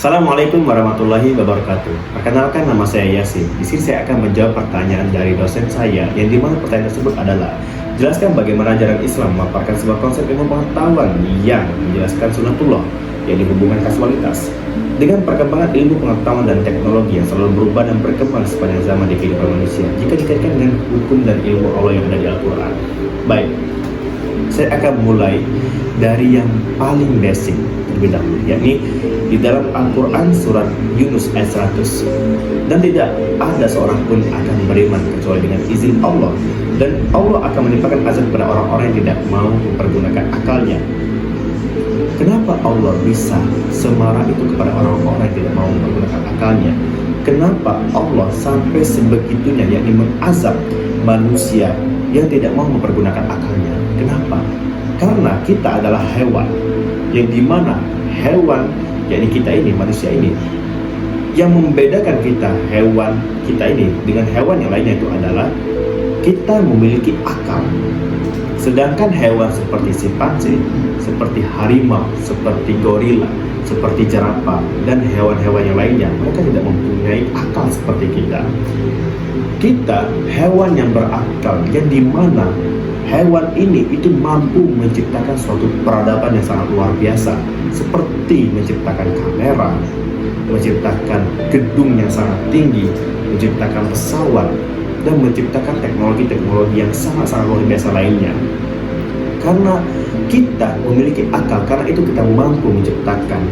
Assalamualaikum warahmatullahi wabarakatuh. Perkenalkan, nama saya Yasin. Di sini saya akan menjawab pertanyaan dari dosen saya, yang dimana pertanyaan tersebut adalah jelaskan bagaimana ajaran Islam memaparkan sebuah konsep ilmu pengetahuan yang menjelaskan sunatullah, yaitu hubungan kasualitas, dengan perkembangan ilmu pengetahuan dan teknologi yang selalu berubah dan berkembang sepanjang zaman di kehidupan manusia jika dikaitkan dengan hukum dan ilmu Allah yang ada di Al-Quran. Baik, saya akan mulai dari yang paling basic terlebih dahulu, yakni di dalam Al-Quran surat Yunus ayat 100. Dan tidak ada seorang pun akan beriman kecuali dengan izin Allah, dan Allah akan menimpakan azab kepada orang-orang yang tidak mau mempergunakan akalnya. Kenapa Allah bisa semarah itu kepada orang-orang yang tidak mau mempergunakan akalnya? Kenapa Allah sampai sebegitunya, yakni mengazab manusia yang tidak mau mempergunakan akalnya? Kenapa? Karena kita adalah hewan, yang dimana hewan, yakni kita ini, manusia ini, yang membedakan kita, hewan kita ini dengan hewan yang lainnya itu adalah kita memiliki akal. Sedangkan hewan seperti simpanse, seperti harimau, seperti gorila, seperti jerapah, dan hewan-hewan yang lainnya, mereka tidak mempunyai akal seperti kita. Kita hewan yang berakal, yang dimana hewan ini itu mampu menciptakan suatu peradaban yang sangat luar biasa, seperti menciptakan kamera, menciptakan gedung yang sangat tinggi, menciptakan pesawat, dan menciptakan teknologi-teknologi yang sangat-sangat luar biasa lainnya. Karena kita memiliki akal, karena itu kita mampu menciptakan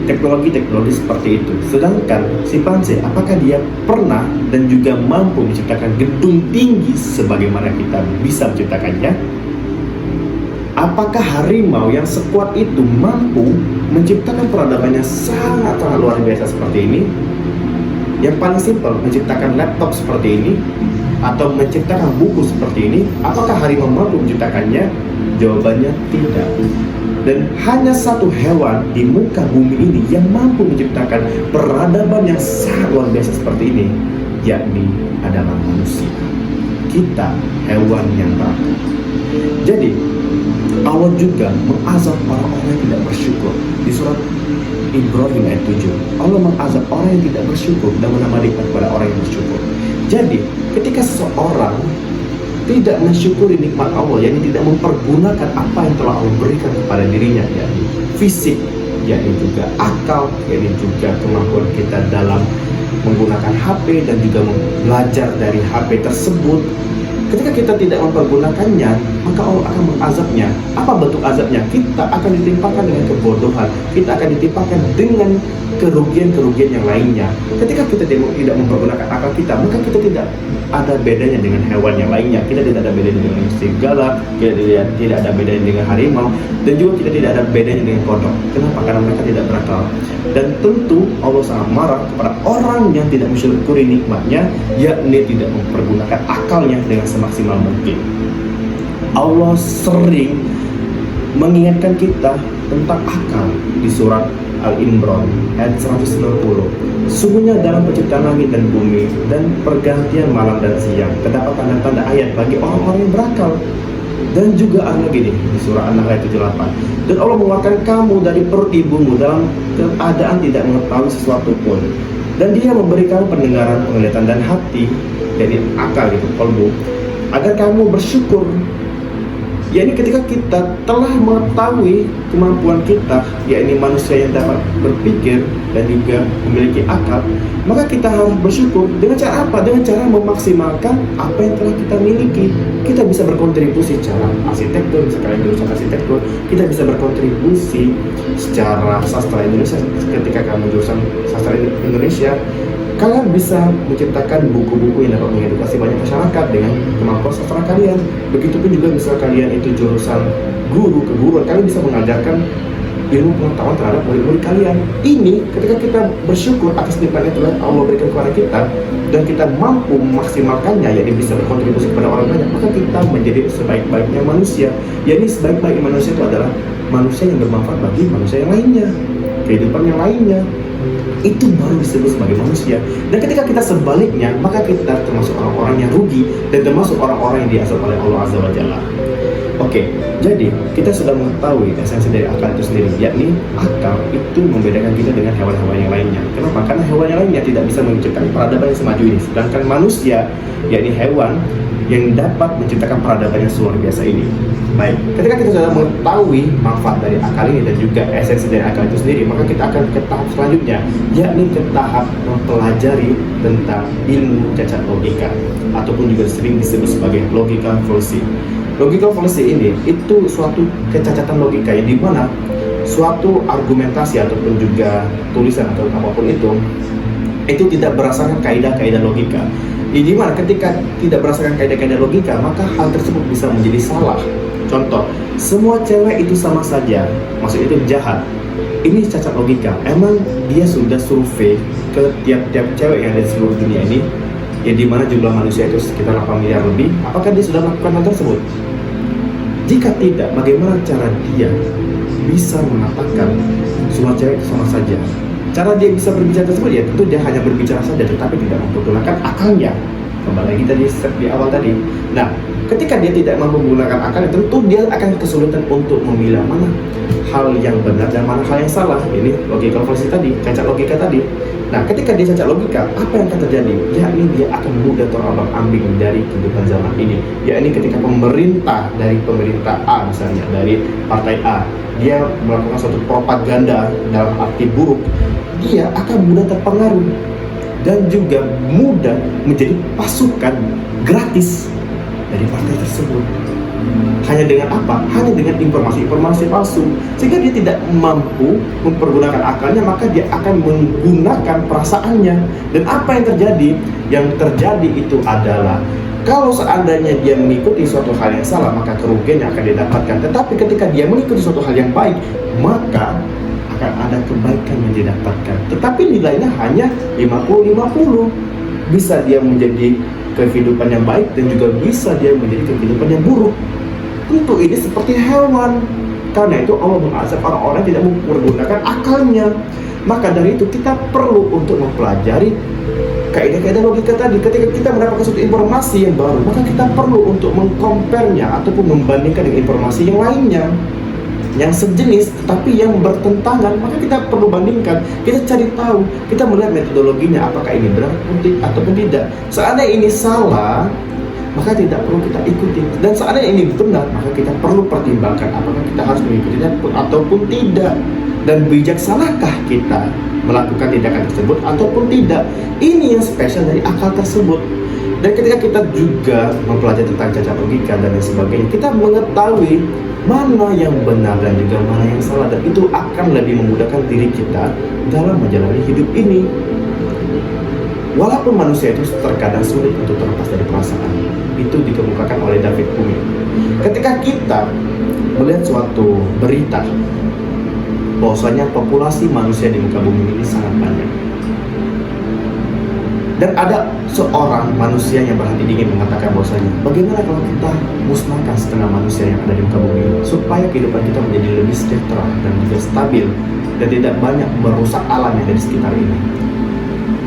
teknologi-teknologi seperti itu. Sedangkan simpanse, apakah dia pernah dan juga mampu menciptakan gedung tinggi sebagaimana kita bisa menciptakannya? Apakah harimau yang sekuat itu mampu menciptakan peradabannya sangat-sangat luar biasa seperti ini? Yang paling simpel, menciptakan laptop seperti ini, atau menciptakan buku seperti ini, apakah harimau mampu menciptakannya? Jawabannya tidak. Dan hanya satu hewan di muka bumi ini yang mampu menciptakan peradaban yang sangat luar biasa seperti ini, yakni adalah manusia. Kita hewan yang berakal. Jadi Allah juga mengazab orang-orang yang tidak bersyukur. Di surat Ibrahim ayat 7, Allah mengazab orang yang tidak bersyukur dan menambah nikmat kepada orang yang bersyukur. Jadi ketika seseorang tidak mensyukuri nikmat Allah, yakni tidak mempergunakan apa yang telah Allah berikan kepada dirinya, yakni fisik, yakni juga akal, yakni juga kemampuan kita dalam menggunakan HP dan juga belajar dari HP tersebut. Ketika kita tidak mempergunakannya, maka Allah akan mengazabnya. Apa bentuk azabnya? Kita akan ditimpakan dengan kebodohan, kita akan ditimpakan dengan kerugian-kerugian yang lainnya. Ketika kita tidak mempergunakan akal kita, maka kita tidak ada bedanya dengan hewan yang lainnya. Kita tidak ada bedanya dengan serigala, kita tidak ada bedanya dengan harimau, dan juga kita tidak ada bedanya dengan kodok. Kenapa? Karena mereka tidak berakal. Dan tentu Allah sangat marah kepada orang yang tidak mensyukuri nikmatnya, yakni tidak mempergunakan akalnya dengan semaksimal mungkin. Allah sering mengingatkan kita tentang akal di surat Al-Imran ayat 190. Sungguhnya dalam penciptaan langit dan bumi dan pergantian malam dan siang terdapat tanda-tanda ayat bagi orang-orang yang berakal. Dan juga ada gini di surah An-Nahl ayat 78. Dan Allah mengeluarkan kamu dari perut ibumu dalam keadaan tidak mengetahui sesuatu pun. Dan Dia memberi kamu pendengaran, penglihatan, dan hati, jadi akal gitu, qalbu, agar kamu bersyukur. Yakni ketika kita telah mengetahui kemampuan kita, yakni manusia yang dapat berpikir dan juga memiliki akal, maka kita harus bersyukur. Dengan cara apa? Dengan cara memaksimalkan apa yang telah kita miliki. Kita bisa berkontribusi secara arsitektur, misalkan jurusan arsitektur, kita bisa berkontribusi secara sastra Indonesia. Ketika kamu jurusan sastra Indonesia, kalian bisa menciptakan buku-buku yang dapat mengedukasi banyak masyarakat dengan kemampuan sastra kalian. Begitupun juga misal kalian itu jurusan guru, keguruan, kalian bisa mengajarkan ilmu pengetahuan terhadap murid-murid kalian. Ini ketika kita bersyukur atas nikmat yang telah Allah berikan kepada kita dan kita mampu memaksimalkannya, yakni bisa berkontribusi kepada orang banyak, maka kita menjadi sebaik-baiknya manusia. Yakni sebaik-baiknya manusia itu adalah manusia yang bermanfaat bagi manusia yang lainnya, kehidupan yang lainnya. Itu baru disebut sebagai manusia. Dan ketika kita sebaliknya, maka kita termasuk orang-orang yang rugi dan termasuk orang-orang yang diazab oleh Allah Azza wa Jalla. Oke, jadi kita sudah mengetahui esensi dari akal itu sendiri, yakni akal itu membedakan kita dengan hewan-hewan yang lainnya. Kenapa? Karena hewan yang lainnya tidak bisa menciptakan peradaban yang semaju ini, sedangkan manusia, yakni hewan, yang dapat menciptakan peradaban yang luar biasa ini. Baik, ketika kita sudah mengetahui manfaat dari akal ini dan juga esensi dari akal itu sendiri, maka kita akan ke tahap selanjutnya, yakni ke tahap mempelajari tentang ilmu cacat logika, ataupun juga sering disebut sebagai logical fallacy. Logical fallacy ini itu suatu kecacatan logika yang dimana suatu argumentasi ataupun juga tulisan atau apapun itu tidak berdasarkan kaidah-kaidah logika. Di mana ketika tidak berdasarkan kaidah-kaidah logika, maka hal tersebut bisa menjadi salah. Contoh, semua cewek itu sama saja, maksud itu jahat. Ini cacat logika. Emang dia sudah survei ke tiap-tiap cewek yang ada di seluruh dunia ini, ya di mana jumlah manusia itu sekitar 8 miliar lebih, apakah dia sudah melakukan hal tersebut? Jika tidak, bagaimana cara dia bisa mengatakan semua cewek itu sama saja? Cara dia bisa berbicara tersebut ya tentu dia hanya berbicara saja, tetapi tidak menggunakan akalnya. Kembali lagi tadi di awal tadi. Nah, ketika dia tidak mampu menggunakan akalnya, tentu dia akan kesulitan untuk memilah mana hal yang benar dan mana hal yang salah. Ini logical fallacy tadi, cacat logika tadi. Nah, ketika dia cacat logika, apa yang akan terjadi? Yakni dia akan mudah terombang-ambing dari kehidupan zaman ini. Yakni ketika pemerintah A misalnya, dari partai A, dia melakukan suatu propaganda dalam arti buruk, dia akan mudah terpengaruh dan juga mudah menjadi pasukan gratis dari partai tersebut. Hanya dengan apa? Hanya dengan informasi-informasi palsu. Sehingga dia tidak mampu mempergunakan akalnya, maka dia akan menggunakan perasaannya. Dan apa yang terjadi? Yang terjadi itu adalah kalau seandainya dia mengikuti suatu hal yang salah, maka kerugian yang akan didapatkan. Tetapi ketika dia mengikuti suatu hal yang baik, maka akan ada kebaikan yang didapatkan. Tetapi nilainya hanya 50-50. Bisa dia menjadi kehidupan yang baik dan juga bisa dia menjadi kehidupan yang buruk. Tentu ini seperti hewan. Karena itu Allah mengazab orang-orang yang tidak menggunakan akalnya. Maka dari itu kita perlu untuk mempelajari kaidah-kaidah logika tadi. Ketika kita mendapatkan suatu informasi yang baru, maka kita perlu untuk mengcompare-nya ataupun membandingkan dengan informasi yang lainnya yang sejenis tetapi yang bertentangan, maka kita perlu bandingkan, kita cari tahu, kita melihat metodologinya apakah ini benar ataupun tidak. Seandainya ini salah, maka tidak perlu kita ikuti, dan seandainya ini benar, maka kita perlu pertimbangkan apakah kita harus mengikutinya ataupun tidak, dan bijaksanakah kita melakukan tindakan tersebut ataupun tidak. Ini yang spesial dari akal tersebut. Dan ketika kita juga mempelajari tentang cacat logika dan lain sebagainya, kita mengetahui mana yang benar dan juga mana yang salah, dan itu akan lebih memudahkan diri kita dalam menjalani hidup ini. Walaupun manusia itu terkadang sulit untuk terlepas dari perasaan, itu dikemukakan oleh David Hume. Ketika kita melihat suatu berita bahwasanya populasi manusia di muka bumi ini sangat banyak, dan ada seorang manusia yang berhati dingin mengatakan bahwasanya bagaimana kalau kita musnahkan setengah manusia yang ada di muka bumi ini, supaya kehidupan kita menjadi lebih sejahtera dan juga stabil dan tidak banyak merusak alam yang ada di sekitar ini.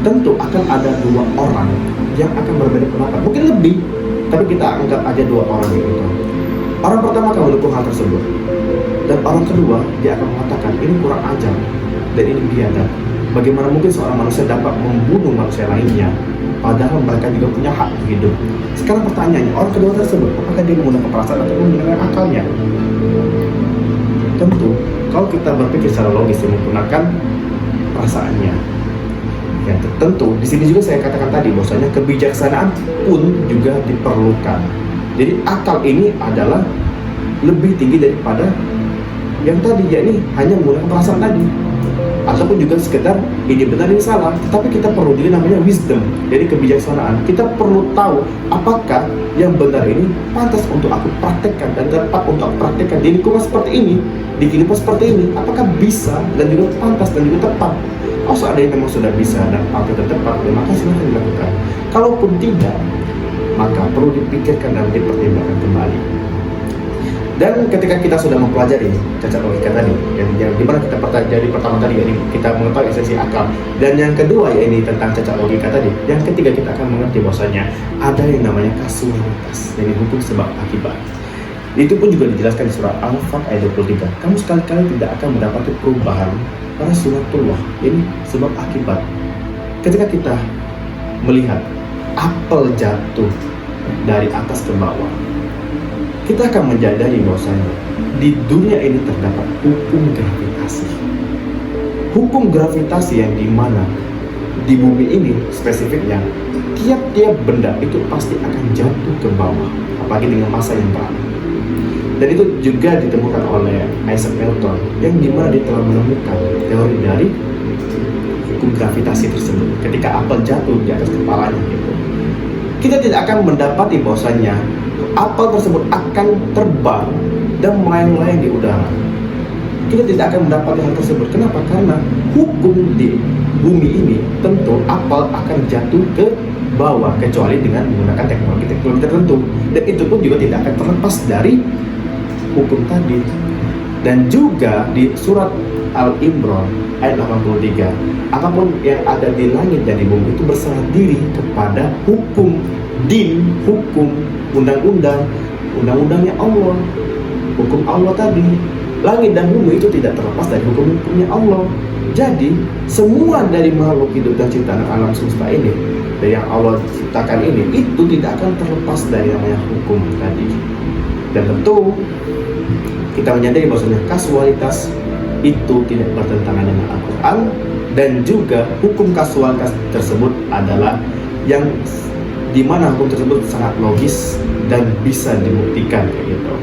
Tentu akan ada dua orang yang akan berbeda pendapat, mungkin lebih, tapi kita anggap aja dua orang itu. Orang pertama akan mendukung hal tersebut, dan orang kedua dia akan mengatakan ini kurang ajar dan ini biadab. Bagaimana mungkin seorang manusia dapat membunuh manusia lainnya, padahal mereka juga punya hak hidup. Sekarang pertanyaannya, orang kedua tersebut apakah dia menggunakan perasaan atau menggunakan akalnya? Tentu, kalau kita berpikir secara logis menggunakan perasaannya. Ya, tentu di sini juga saya katakan tadi bahwasanya kebijaksanaan pun juga diperlukan. Jadi akal ini adalah lebih tinggi daripada yang tadi, yakni hanya menggunakan perasaan tadi, ataupun juga sekedar ini benar ini salah. Tetapi kita perlu juga namanya wisdom, jadi kebijaksanaan. Kita perlu tahu apakah yang benar ini pantas untuk aku praktekkan dan tepat untuk aku praktekkan di lingkungan seperti ini, di kehidupan seperti ini. Apakah bisa dan juga pantas dan juga tepat? Oh, seandainya memang sudah bisa dan pantas dan tepat, maka silahkan dilakukan. Kalaupun tidak, maka perlu dipikirkan dan dipertimbangkan kembali. Dan ketika kita sudah mempelajari cacat logika tadi, yang dimana kita pelajari pertama tadi, yakni kita mengetahui esensi akal, dan yang kedua yakni tentang cacat logika tadi, yang ketiga kita akan mengerti bahwasanya ada yang namanya kausalitas, yakni hukum sebab akibat. Itu pun juga dijelaskan di surah Al-Fat ayat 23. Kamu sekali-kali tidak akan mendapati perubahan pada sunatullah. Ini sebab akibat. Ketika kita melihat apel jatuh dari atas ke bawah, kita akan menyadari bahwasanya di dunia ini terdapat hukum gravitasi. Hukum gravitasi yang dimana di bumi ini spesifiknya tiap-tiap benda itu pasti akan jatuh ke bawah, apalagi dengan massa yang berat. Dan itu juga ditemukan oleh Isaac Newton, yang dimana dia telah menemukan teori dari hukum gravitasi tersebut. Ketika apel jatuh di atas kepalanya gitu, kita tidak akan mendapati bahwasanya apel tersebut akan terbang dan melayang-layang di udara. Kita tidak akan mendapati hal tersebut. Kenapa? Karena hukum di bumi ini tentu apel akan jatuh ke bawah kecuali dengan menggunakan teknologi tertentu. Dan itu pun juga tidak akan terlepas dari hukum tadi. Dan juga di surat Al-Imran ayat 83, apapun yang ada di langit dan di bumi itu berserah diri kepada hukum din, hukum undang-undangnya Allah, hukum Allah tadi. Langit dan bumi itu tidak terlepas dari hukum-hukumnya Allah. Jadi semua dari makhluk hidup dan ciptaan alam semesta ini, dari yang Allah ciptakan ini, itu tidak akan terlepas dari namanya hukum tadi. Dan tentu kita menyadari bahwasanya kasualitas itu tidak bertentangan dengan Al-Quran, dan juga hukum kasualitas tersebut adalah yang dimana hukum tersebut sangat logis dan bisa dibuktikan kayak gitu.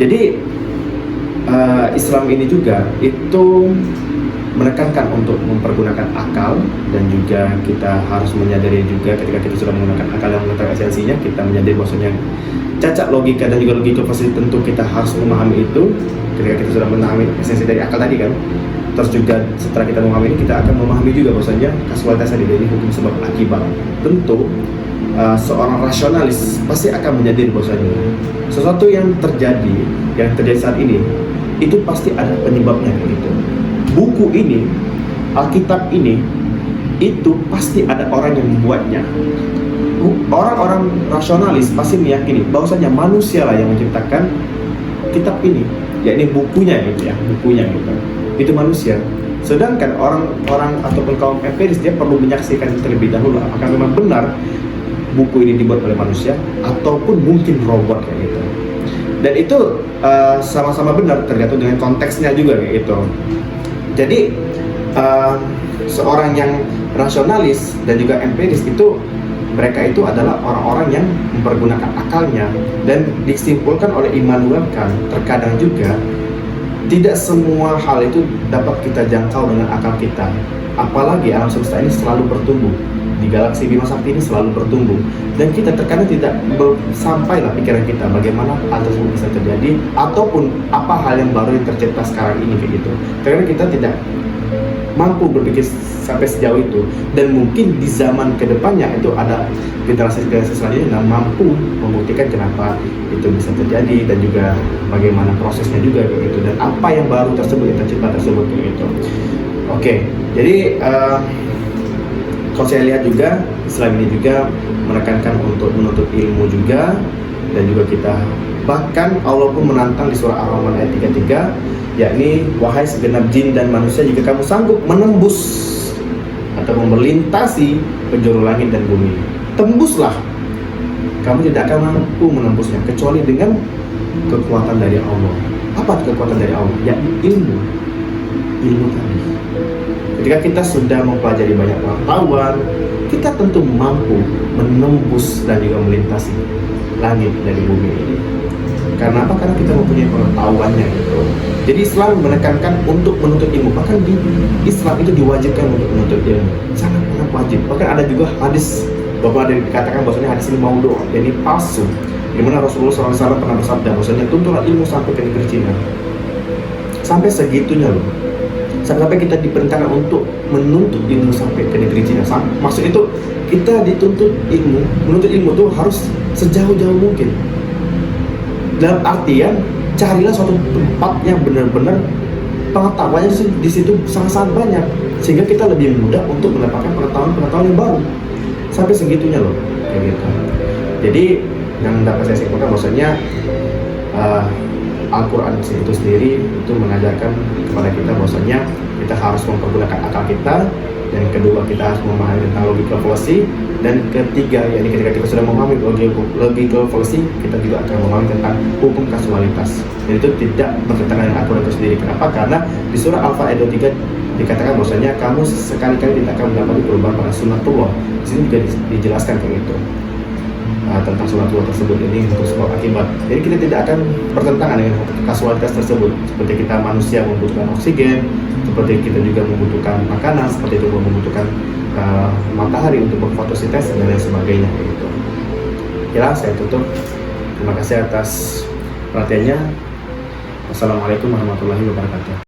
Jadi Islam ini juga itu menekankan untuk mempergunakan akal, dan juga kita harus menyadari juga ketika kita sudah menggunakan akal yang mengetahui esensinya, kita menyadari bahwasanya cacat logika dan juga logika pasti tentu kita harus memahami itu ketika kita sudah memahami esensi dari akal tadi kan. Terus juga setelah kita memahami ini, kita akan memahami juga bahwasanya kasualitas tadi dari hukum sebab akibat. Tentu seorang rasionalis pasti akan menyadari bahwasanya sesuatu yang terjadi saat ini itu pasti ada penyebabnya gitu. Buku ini, Alkitab ini, itu pasti ada orang yang membuatnya. Orang-orang rasionalis pasti meyakini bahwasanya manusia lah yang menciptakan kitab ini, yakni bukunya gitu ya, bukunya gitu. Itu manusia. Sedangkan orang-orang ataupun kaum empiris, dia perlu menyaksikan terlebih dahulu apakah memang benar buku ini dibuat oleh manusia ataupun mungkin robot kayak gitu. Dan itu sama-sama benar tergantung dengan konteksnya juga kayak gitu. Jadi seorang yang rasionalis dan juga empiris itu, mereka itu adalah orang-orang yang mempergunakan akalnya. Dan disimpulkan oleh Immanuel Kant, terkadang juga tidak semua hal itu dapat kita jangkau dengan akal kita. Apalagi alam semesta ini selalu bertumbuh, di galaksi Bima Sakti ini selalu bertumbuh, dan kita terkadang tidak sampailah pikiran kita bagaimana hal tersebut bisa terjadi, ataupun apa hal yang baru yang tercipta sekarang ini kayak gitu. Karena kita tidak mampu berpikir sampai sejauh itu, dan mungkin di zaman kedepannya itu ada generasi-generasi selanjutnya yang mampu membuktikan kenapa itu bisa terjadi, dan juga bagaimana prosesnya juga kayak gitu, dan apa yang baru tersebut yang tercipta tersebut kayak gitu. Oke, jadi kalau saya lihat juga Islam ini juga menekankan untuk menuntut ilmu juga, dan juga kita bahkan Allah pun menantang di surah Ar-Rahman ayat 33, yakni wahai segenap jin dan manusia, jika kamu sanggup menembus atau melintasi penjuru langit dan bumi, tembuslah. Kamu tidak akan mampu menembusnya kecuali dengan kekuatan dari Allah. Apa kekuatan dari Allah? Yakni ilmu tadi. Ketika kita sudah mempelajari banyak pengetahuan, kita tentu mampu menembus dan juga melintasi langit dari bumi ini. Karena apa? Karena kita mempunyai pengetahuannya gitu. Jadi Islam menekankan untuk menuntut ilmu. Bahkan di Islam itu diwajibkan untuk menuntut ilmu. Sangat wajib. Bahkan ada juga hadis, bahwa ada dikatakan bahwasanya hadis ini maudhu', yakni palsu. Di mana Rasulullah SAW pernah bersabda bahwasanya tuntulah ilmu sampai ke negeri Cina. Sampai segitunya loh. Sampai kita diperintahkan untuk menuntut ilmu sampai ke negeri Cina. Maksud itu kita dituntut ilmu, menuntut ilmu itu harus sejauh-jauh mungkin. Dalam artian carilah suatu tempat yang benar-benar pengetahuannya di situ sangat-sangat banyak, sehingga kita lebih mudah untuk mendapatkan pengetahuan yang baru. Sampai segitunya loh, kayak gitu. Jadi yang dapat saya simpulkan bahwasanya Al-Quran itu sendiri itu mengajarkan kepada kita bahwasanya kita harus mempergunakan akal kita, dan kedua kita harus memahami tentang logical fallacy, dan ketiga yakni ketika kita sudah memahami logical fallacy, kita juga akan memahami tentang hukum kasualitas, dan itu tidak bertentangan dengan Al-Quran itu sendiri. Kenapa? Karena di surah Al-Fat ayat 23 dikatakan bahwasanya kamu sekali-kali tidak akan mendapati perubahan pada sunnatullah. Di sini juga dijelaskan kayak gitu. Tentang sunnatullah tersebut ini untuk sebab akibat. Jadi kita tidak akan bertentangan dengan kasualitas tersebut. Seperti kita manusia membutuhkan oksigen, seperti kita juga membutuhkan makanan, seperti itu membutuhkan matahari untuk berfotosintesis dan lain sebagainya. Gitu. Ya, saya tutup. Terima kasih atas perhatiannya. Wassalamualaikum warahmatullahi wabarakatuh.